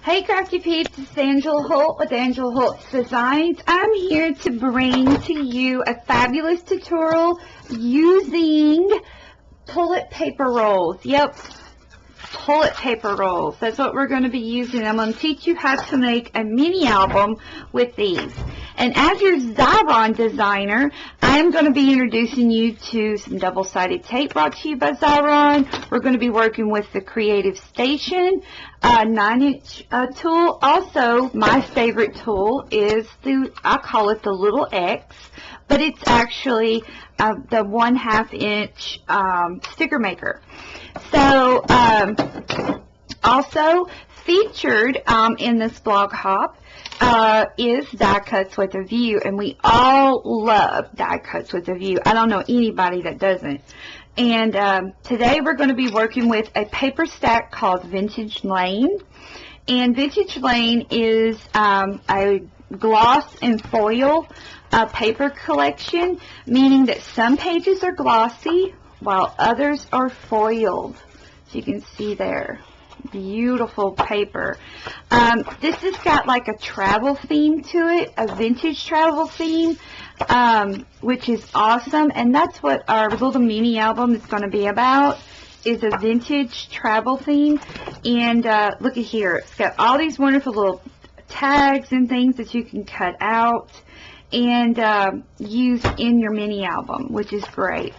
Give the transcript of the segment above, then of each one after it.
Hey Crafty Peeps, it's Angela Holt with Angela Holt Designs. I'm here to bring to you a fabulous tutorial using toilet paper rolls. Yep, toilet paper rolls. That's what we're going to be using. I'm going to teach you how to make a mini album with these. And as your Xyron designer, I'm going to be introducing you to some double-sided tape brought to you by Xyron. We're going to be working with the Creative Station 9-inch tool. Also, my favorite tool is I call it the little X, but it's actually the 1/2 inch sticker maker. So, also featured in this blog hop is die cuts with a view, and we all love die cuts with a view. I don't know anybody that doesn't. And today we're going to be working with a paper stack called Vintage Lane. And Vintage Lane is a gloss and foil paper collection, meaning that some pages are glossy while others are foiled. So you can see there. Beautiful paper. This has got like a travel theme to it, a vintage travel theme, which is awesome. And that's what our little mini album is going to be about, is a vintage travel theme. And look at here. It's got all these wonderful little tags and things that you can cut out and use in your mini album, which is great.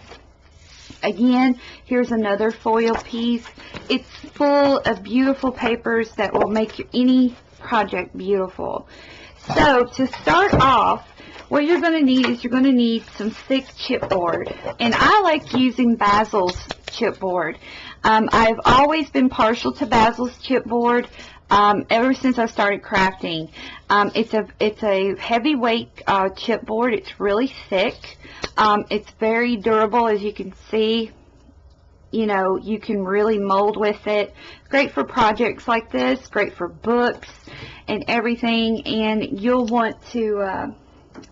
Again, here's another foil piece. It's full of beautiful papers that will make any project beautiful. So to start off, what you're going to need is you're going to need some thick chipboard. And I like using Basil's chipboard. I've always been partial to Basil's chipboard ever since I started crafting. It's a heavyweight chipboard. It's really thick. It's very durable, as you can see. You know, you can really mold with it. Great for projects like this, great for books and everything. And you'll want to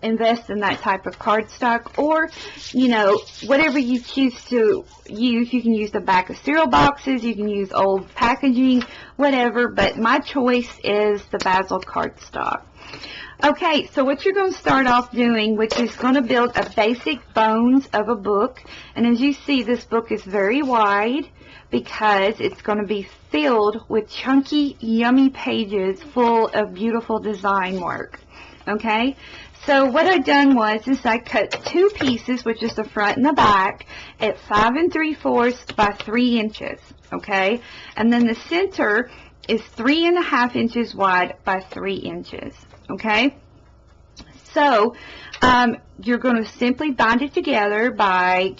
invest in that type of cardstock, or, you know, whatever you choose to use. You can use the back of cereal boxes, you can use old packaging, whatever, but my choice is the Basil cardstock. Okay, so what you're going to start off doing, which is going to build a basic bones of a book. And as you see, this book is very wide because it's going to be filled with chunky, yummy pages full of beautiful design work. Okay, so what I done was I cut two pieces, which is the front and the back, at 5 3/4 by 3 inches. Okay, and then the center is 3.5 inches wide by 3 inches. Okay, so you're going to simply bind it together by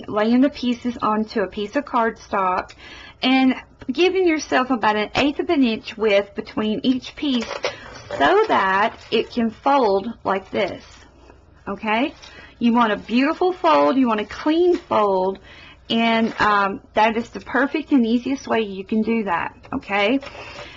laying the pieces onto a piece of cardstock and giving yourself about 1/8 of an inch width between each piece so that it can fold like this. Okay, you want a beautiful fold, you want a clean fold, and that is the perfect and easiest way you can do that. Okay,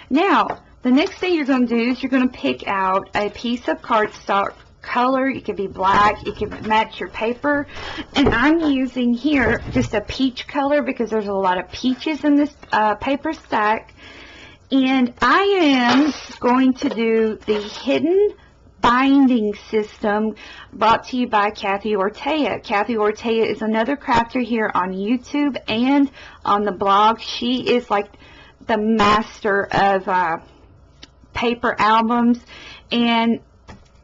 now the next thing you're going to do is you're going to pick out a piece of cardstock color. It could be black, it could match your paper, and I'm using here just a peach color because there's a lot of peaches in this paper stack. And I am going to do the hidden binding system brought to you by Kathy Ortega. Kathy Ortega is another crafter here on YouTube and on the blog. She is like the master of paper albums, and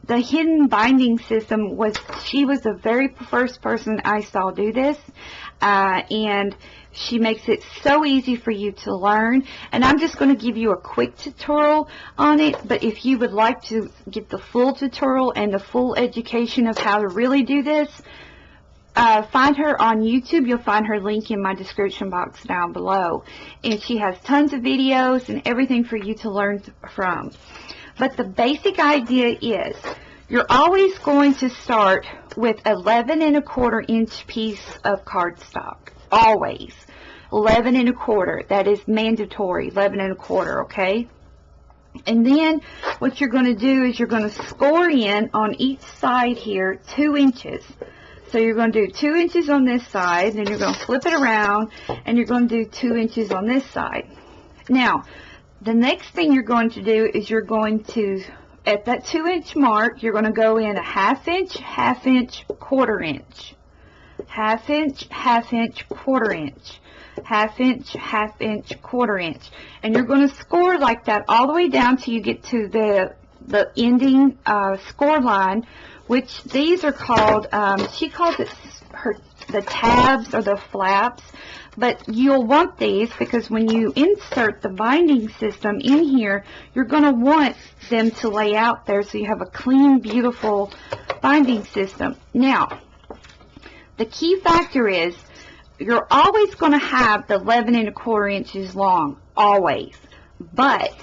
the hidden binding system she was the very first person I saw do this, and she makes it so easy for you to learn. And I'm just going to give you a quick tutorial on it, but if you would like to get the full tutorial and the full education of how to really do this, find her on YouTube. You'll find her link in my description box down below. And she has tons of videos and everything for you to learn from. But the basic idea is you're always going to start with 11 1/4 inch piece of cardstock. Always. 11 1/4. That is mandatory. 11 1/4, okay? And then what you're going to do is you're going to score in on each side here 2 inches. So you're going to do 2 inches on this side, then you're going to flip it around, and you're going to do 2 inches on this side. Now, the next thing you're going to do is you're going to, at that 2-inch mark, you're going to go in a half-inch, half-inch, quarter-inch. Half-inch, half-inch, quarter-inch. Half-inch, half-inch, quarter-inch. And you're going to score like that all the way down till you get to the ending score line, which these are called, she calls it the tabs or the flaps. But you'll want these because when you insert the binding system in here, you're going to want them to lay out there so you have a clean, beautiful binding system. Now, the key factor is you're always going to have the 11 1/4 inches long, always. But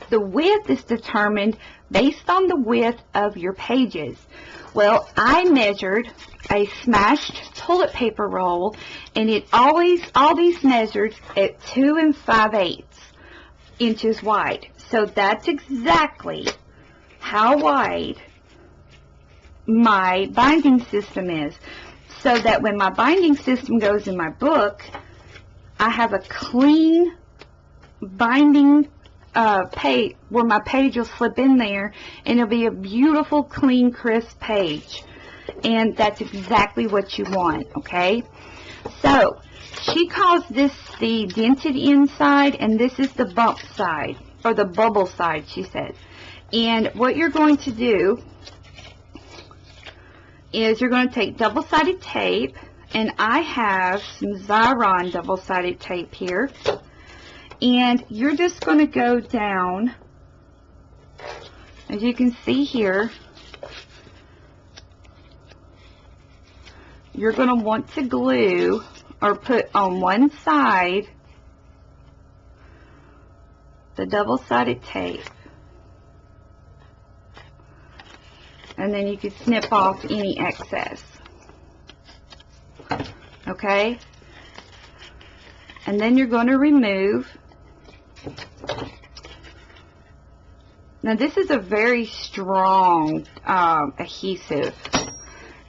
the width is determined based on the width of your pages. Well, I measured a smashed toilet paper roll, and it always measured at 2 5/8 inches wide. So that's exactly how wide my binding system is. So that when my binding system goes in my book, I have a clean binding page where my page will slip in there, and it'll be a beautiful, clean, crisp page. And that's exactly what you want, okay? So she calls this the dented inside, and this is the bump side, or the bubble side, she said. And what you're going to do is you're going to take double-sided tape, and I have some Xyron double-sided tape here. And you're just going to go down, as you can see here, you're going to want to glue or put on one side the double-sided tape. And then you can snip off any excess. Okay? And then you're going to remove. Now this is a very strong adhesive.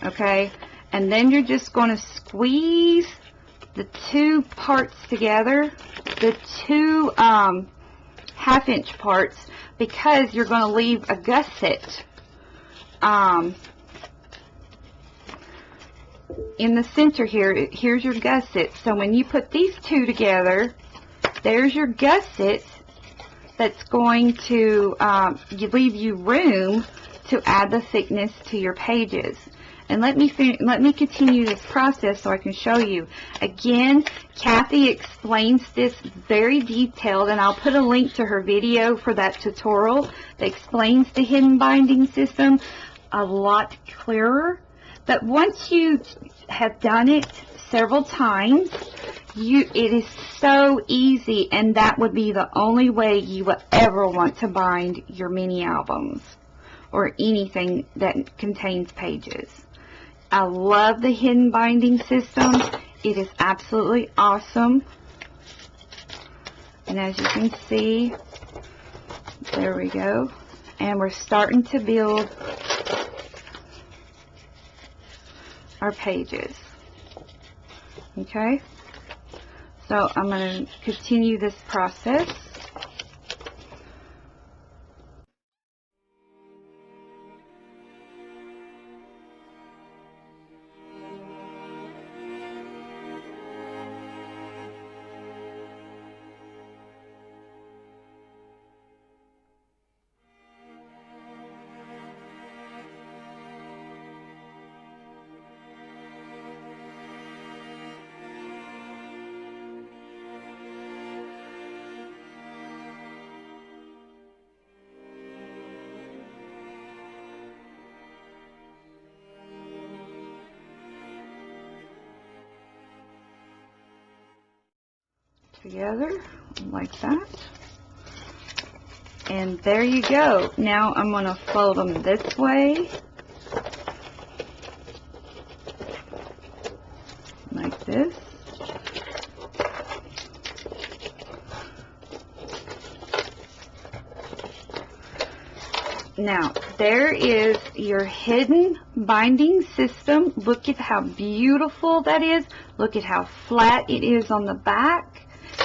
Okay? And then you're just going to squeeze the two parts together, the two half-inch parts, because you're going to leave a gusset in the center here. Here's your gusset. So when you put these two together, there's your gusset that's going to leave you room to add the thickness to your pages. And let me continue this process so I can show you. Again, Kathy explains this very detailed, and I'll put a link to her video for that tutorial that explains the hidden binding system a lot clearer. But once you have done it several times, it is so easy, and that would be the only way you would ever want to bind your mini albums or anything that contains pages. I love the hidden binding system. It is absolutely awesome. And as you can see, there we go. And we're starting to build our pages. Okay? So I'm going to continue this process. Together like that, and there you go. Now I'm going to fold them this way like this. Now there is your hidden binding system. Look at how beautiful that is. Look at how flat it is on the back.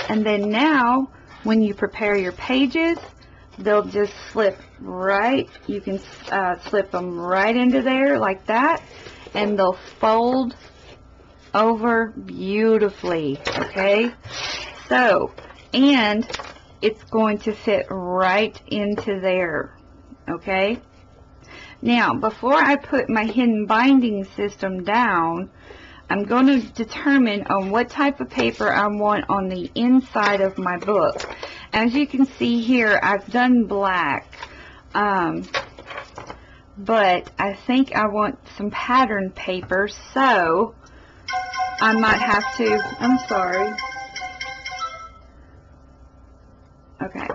And then now when you prepare your pages, they'll just slip right, you can slip them right into there like that, and they'll fold over beautifully, okay? So, and it's going to fit right into there, okay? Now, before I put my hidden binding system down, I'm going to determine on what type of paper I want on the inside of my book. As you can see here, I've done black, but I think I want some pattern paper, so I might have to, I'm sorry. Okay.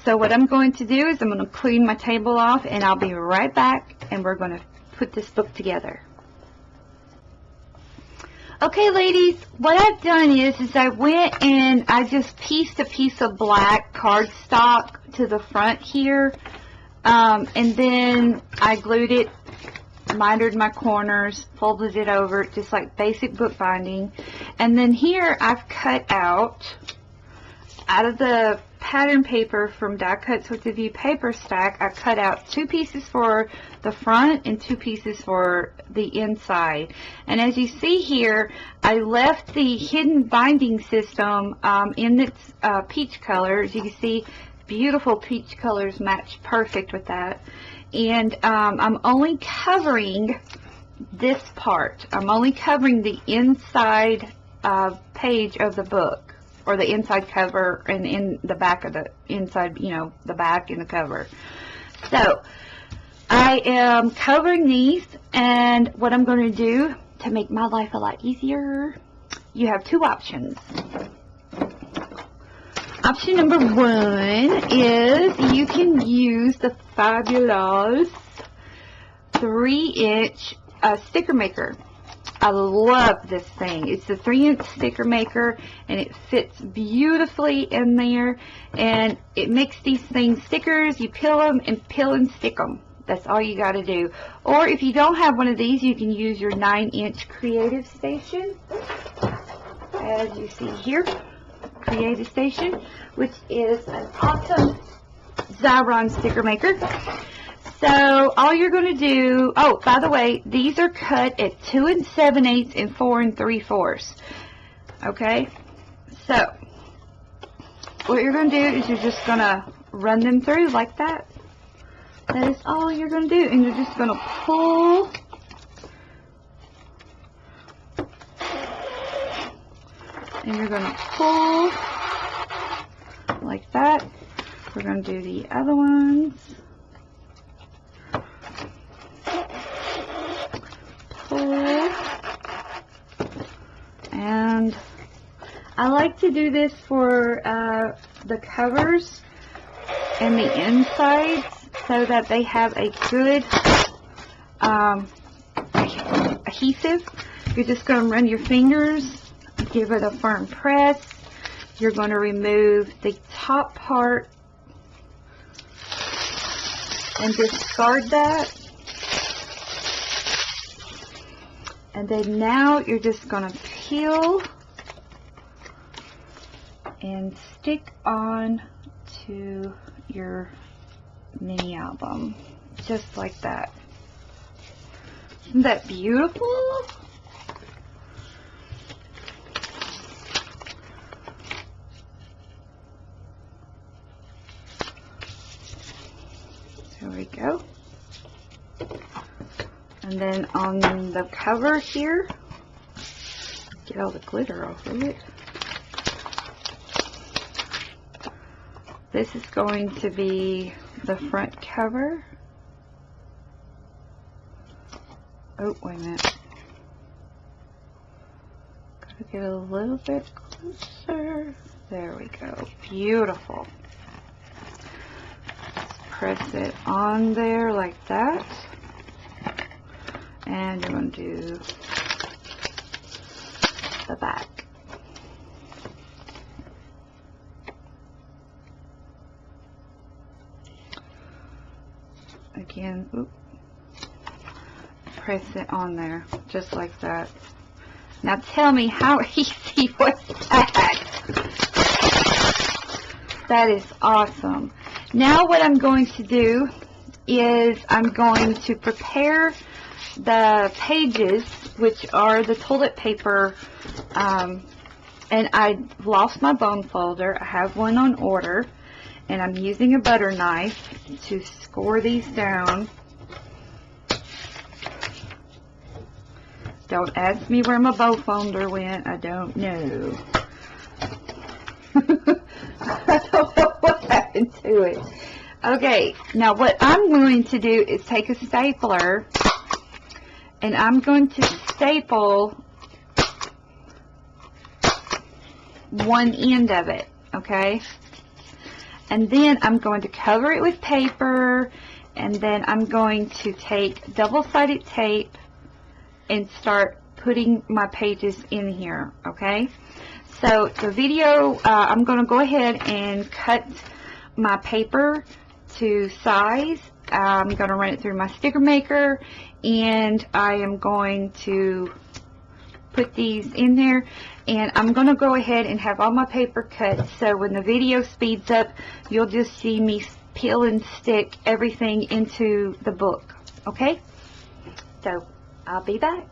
So what I'm going to do is I'm going to clean my table off, and I'll be right back, and we're going to put this book together. Okay, ladies, what I've done is I went and I just pieced a piece of black cardstock to the front here, and then I glued it, mitered my corners, folded it over, just like basic bookbinding. And then here I've cut out of the pattern paper from Die Cuts with the View paper stack, I cut out 2 pieces for the front and 2 pieces for the inside. And as you see here, I left the hidden binding system in its peach color. As you can see, beautiful peach colors match perfect with that. And I'm only covering this part. I'm only covering the inside page of the book, or the inside cover, and in the back of the inside, you know, the back and the cover. So I am covering these, and what I'm going to do to make my life a lot easier, you have 2 options. Option number 1 is you can use the fabulous 3-inch sticker maker. I love this thing. It's a 3-inch sticker maker, and it fits beautifully in there, and it makes these things stickers. You peel them and peel and stick them. That's all you got to do. Or if you don't have one of these, you can use your 9-inch Creative Station, as you see here. Creative Station, which is an awesome Xyron sticker maker. So all you're going to do, oh, by the way, these are cut at 2 7/8 and 4 3/4. Okay, so what you're going to do is you're just going to run them through like that. That is all you're going to do, and you're just going to pull and you're going to pull like that. We're going to do the other ones. Pull. And I like to do this for the covers and the insides so that they have a good adhesive. You're just going to run your fingers, give it a firm press. You're going to remove the top part and discard that. And then now you're just going to peel and stick on to your mini album, just like that. Isn't that beautiful? There we go. And then on the cover here, get all the glitter off of it. This is going to be the front cover. Oh, wait a minute. Gotta get a little bit closer. There we go. Beautiful. Press it on there like that. And you're going to do the back. Again, oops, press it on there, just like that. Now tell me, how easy was that? That is awesome. Now what I'm going to do is I'm going to prepare the pages, which are the toilet paper, and I lost my bone folder. I have one on order, and I'm using a butter knife to score these down. Don't ask me where my bow folder went. I don't know. I don't know what happened to it. Okay, now what I'm going to do is take a stapler, and I'm going to staple one end of it, okay? And then I'm going to cover it with paper, and then I'm going to take double-sided tape and start putting my pages in here, okay? So the video, I'm going to go ahead and cut my paper to size. I'm going to run it through my sticker maker, and I am going to put these in there, and I'm going to go ahead and have all my paper cut, so when the video speeds up, you'll just see me peel and stick everything into the book, okay? So I'll be back.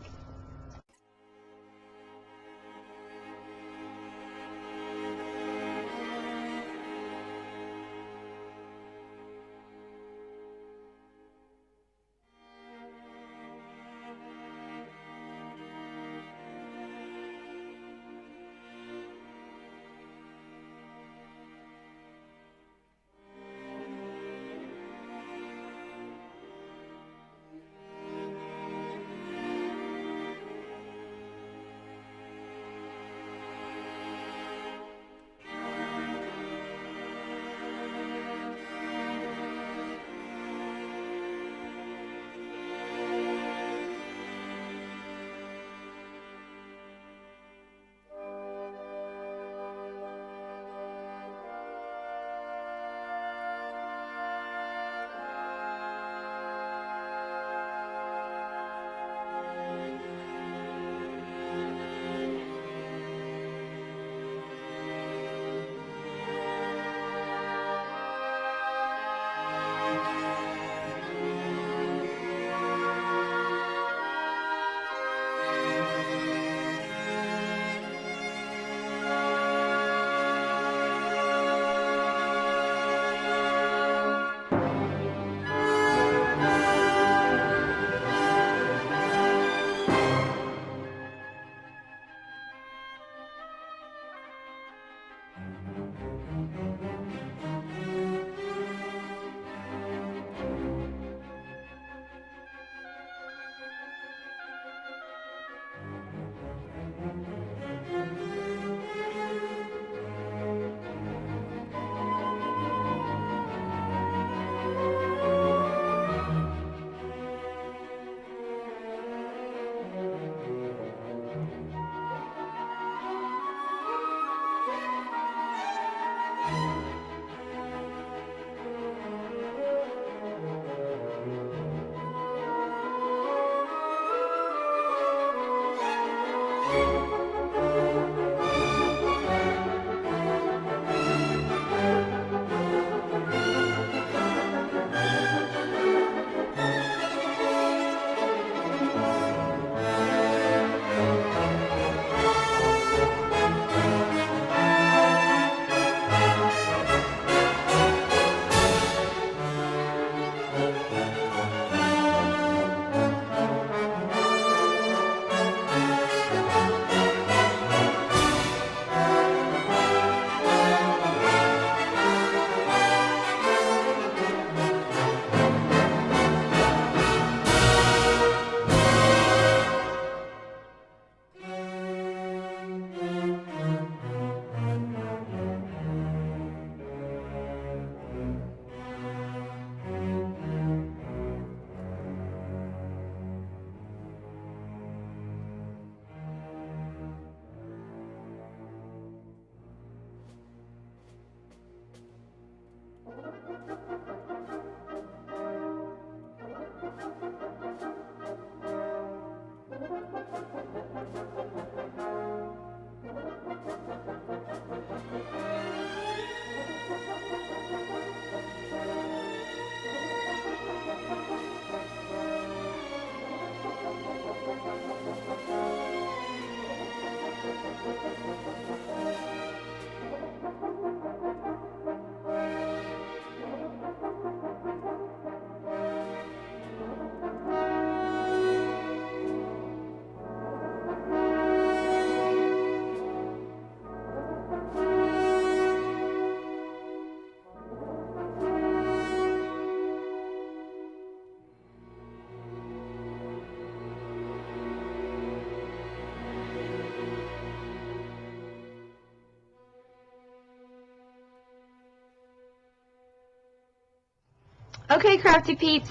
Okay, Crafty Peeps.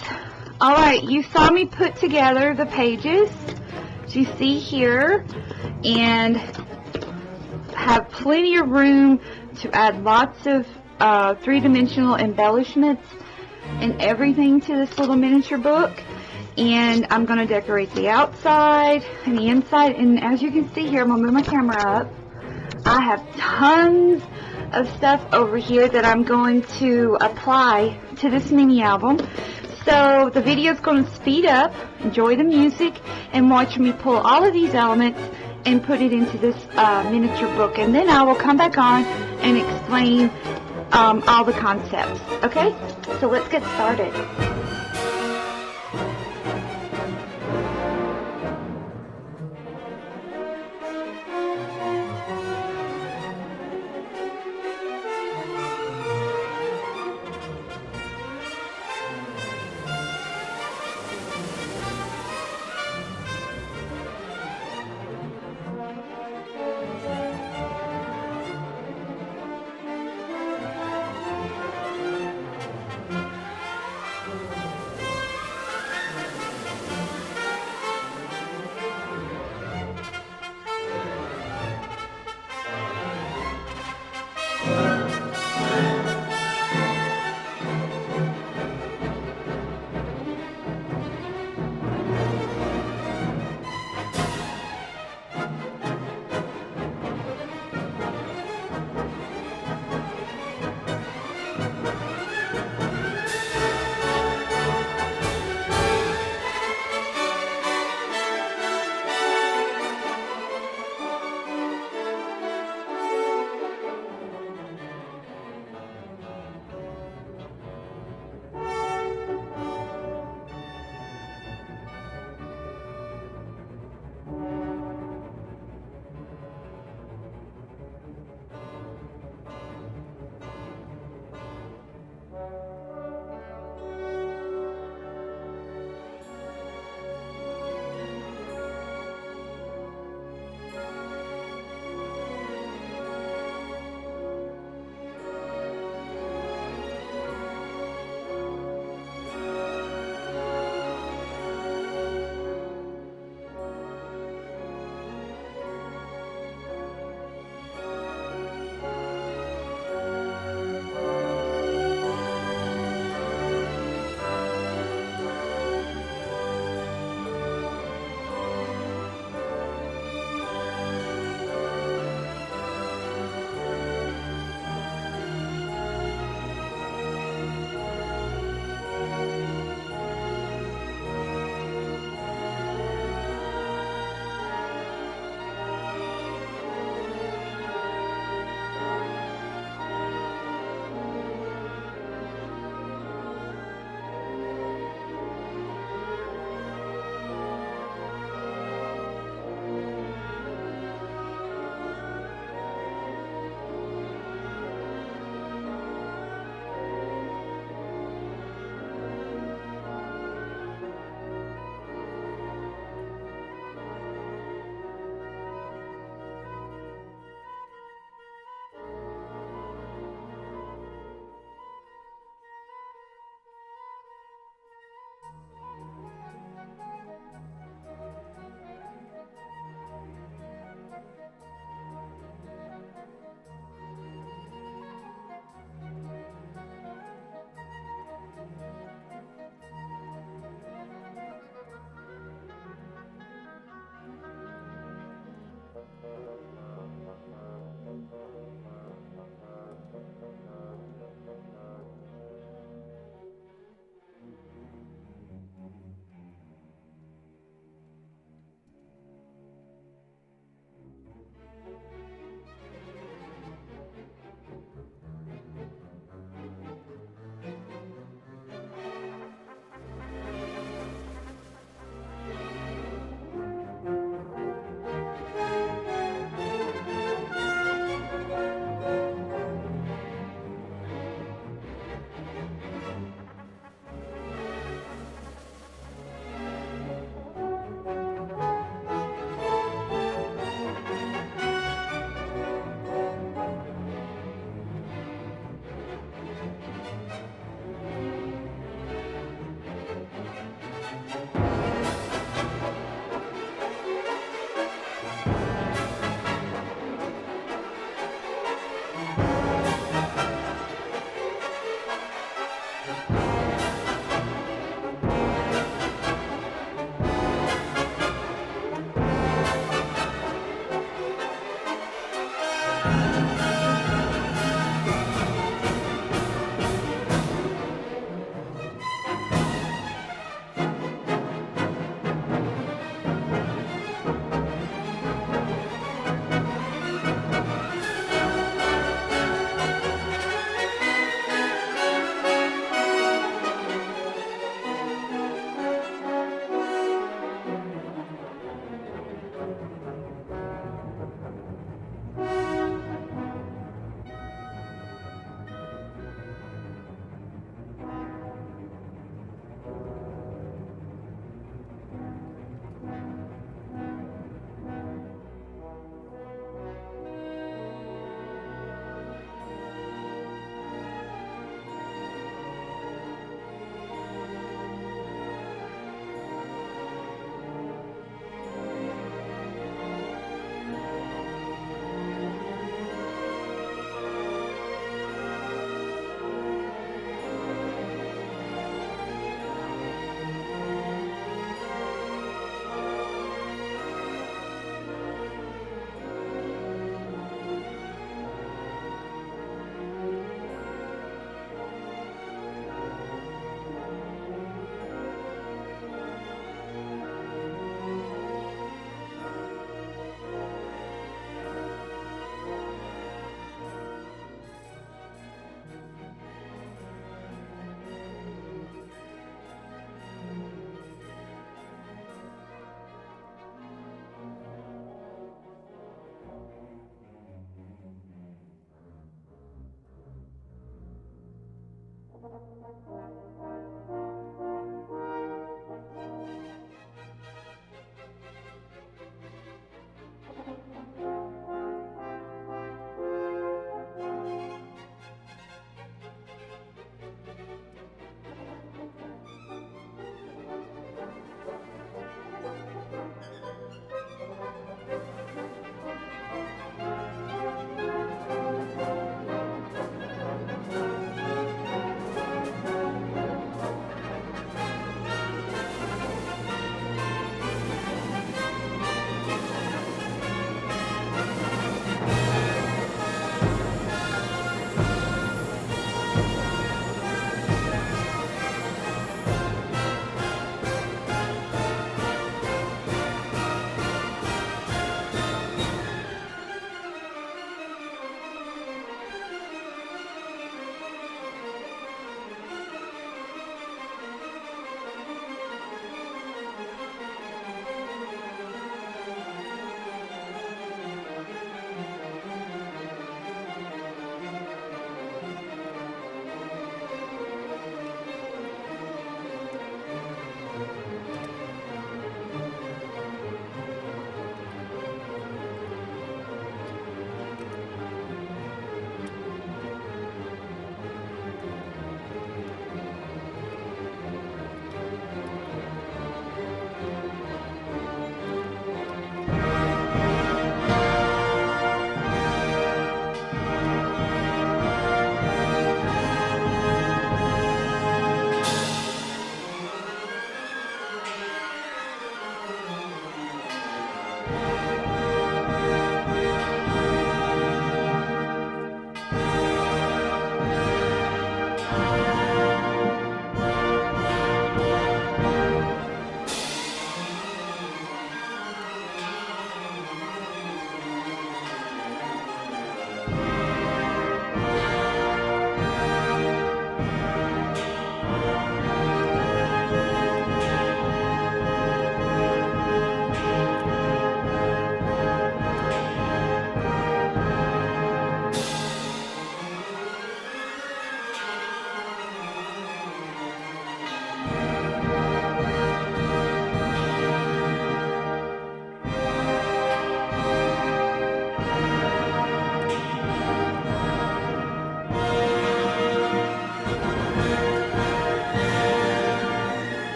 Alright, you saw me put together the pages, as you see here, and have plenty of room to add lots of three-dimensional embellishments and everything to this little miniature book. And I'm going to decorate the outside and the inside. And as you can see here, I'm going to move my camera up. I have tons of stuff over here that I'm going to apply to this mini album. So the video is going to speed up, enjoy the music, and watch me pull all of these elements and put it into this miniature book. And then I will come back on and explain all the concepts. Okay? So let's get started.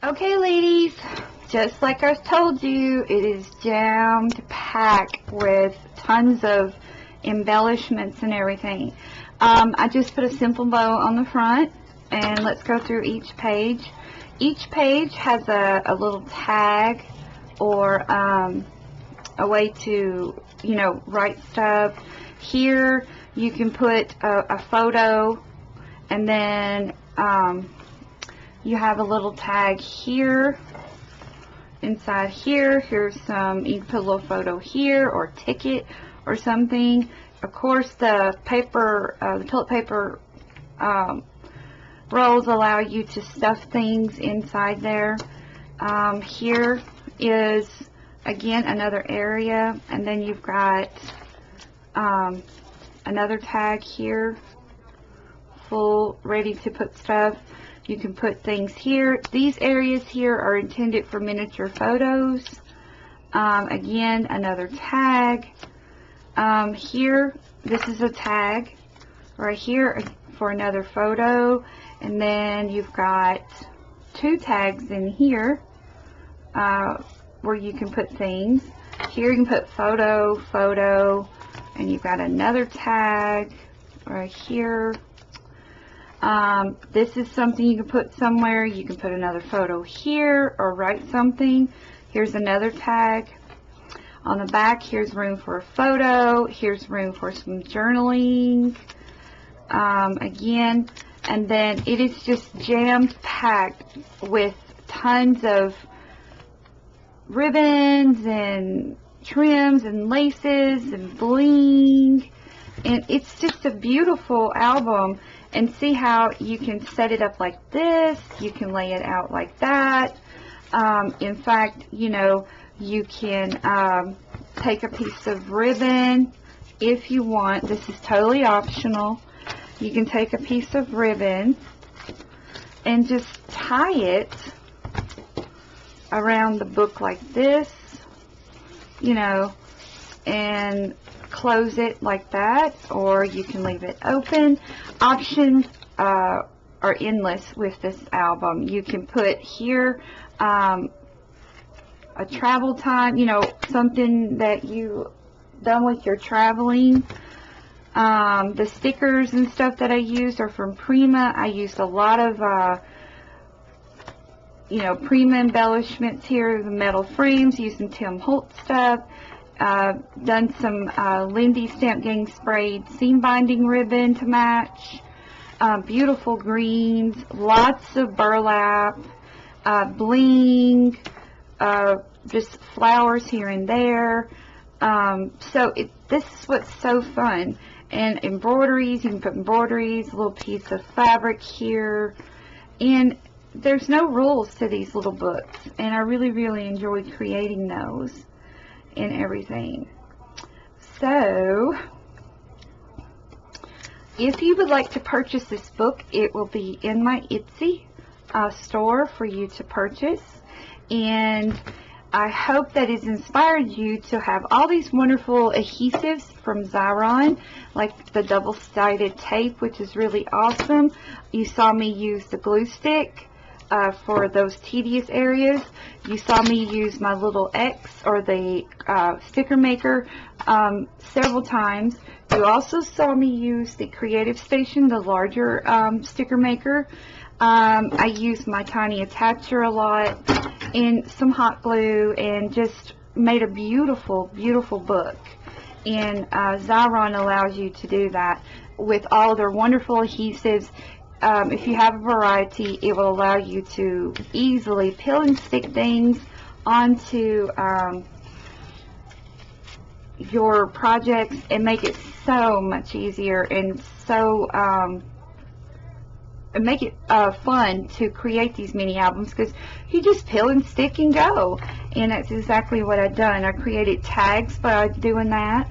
Okay, ladies, just like I told you, it is jammed packed with tons of embellishments and everything. I just put a simple bow on the front, and let's go through each page. Each page has a little tag or a way to, you know, write stuff. Here you can put a photo, and then you have a little tag here. Inside here, here's some, you can put a little photo here or ticket or something. Of course, the paper, the toilet paper rolls allow you to stuff things inside there. Here is, again, another area, and then you've got another tag here, full, ready to put stuff. You can put things here. These areas here are intended for miniature photos. Again, another tag. Here, this is a tag right here for another photo. And then you've got two tags in here where you can put things. Here you can put photo, photo, and you've got another tag right here. This is something you can put somewhere. You can put another photo here or write something. Here's another tag. On the back, here's room for a photo. Here's room for some journaling. Again, and then it is just jammed packed with tons of ribbons and trims and laces and bling. And it's just a beautiful album. And see how you can set it up like this, you can lay it out like that. In fact, you know, you can take a piece of ribbon if you want. This is totally optional. You can take a piece of ribbon and just tie it around the book like this, you know, and close it like that, or you can leave it open. Options are endless with this album. You can put here a travel time, you know, something that you done with your traveling. The stickers and stuff that I used are from Prima. I used a lot of you know, Prima embellishments here, the metal frames, using Tim Holt stuff. Done some Lindy Stamp Gang sprayed seam binding ribbon to match. Beautiful greens, lots of burlap, bling, just flowers here and there. So this is what's so fun. And embroideries, you can put embroideries, a little piece of fabric here. And there's no rules to these little books. And I really, really enjoy creating those and everything. So if you would like to purchase this book, it will be in my Etsy store for you to purchase, and I hope that it's inspired you to have all these wonderful adhesives from Xyron, like the double-sided tape, which is really awesome. You saw me use the glue stick for those tedious areas. You saw me use my little X or the sticker maker several times. You also saw me use the Creative Station, the larger sticker maker. I used my tiny attacher a lot and some hot glue and just made a beautiful, beautiful book. And Xyron allows you to do that with all their wonderful adhesives. If you have a variety, it will allow you to easily peel and stick things onto your projects and make it so much easier and so make it fun to create these mini albums, because you just peel and stick and go. And that's exactly what I've done. I created tags by doing that.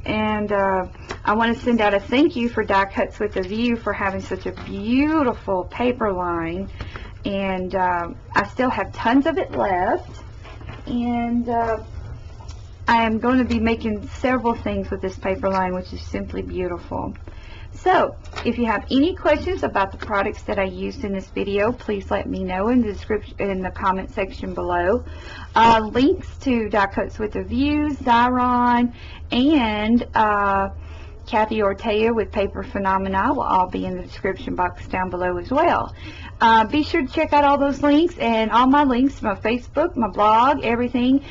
And I want to send out a thank you for Die Cuts with a View for having such a beautiful paper line. And I still have tons of it left. And I am going to be making several things with this paper line, which is simply beautiful. So, if you have any questions about the products that I used in this video, please let me know in the description, in the comment section below. Links to Die Cuts with a View, Xyron, and Kathy Ortega with Paper Phenomena will all be in the description box down below as well. Be sure to check out all those links, and all my links, my Facebook, my blog, everything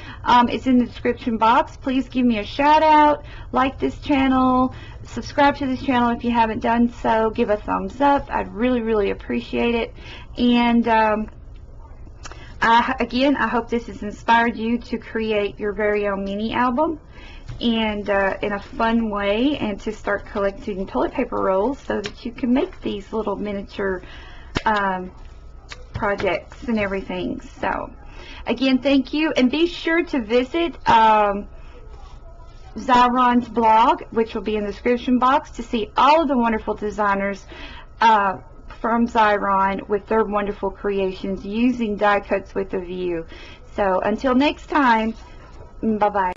is in the description box. Please give me a shout out, like this channel, subscribe to this channel if you haven't done so, give a thumbs up. I'd really, really appreciate it. And again, I hope this has inspired you to create your very own mini album, and in a fun way, and to start collecting toilet paper rolls so that you can make these little miniature projects and everything. So again, thank you, and be sure to visit Xyron's blog, which will be in the description box, to see all of the wonderful designers from Xyron with their wonderful creations using Die Cuts with a View. So until next time, bye bye.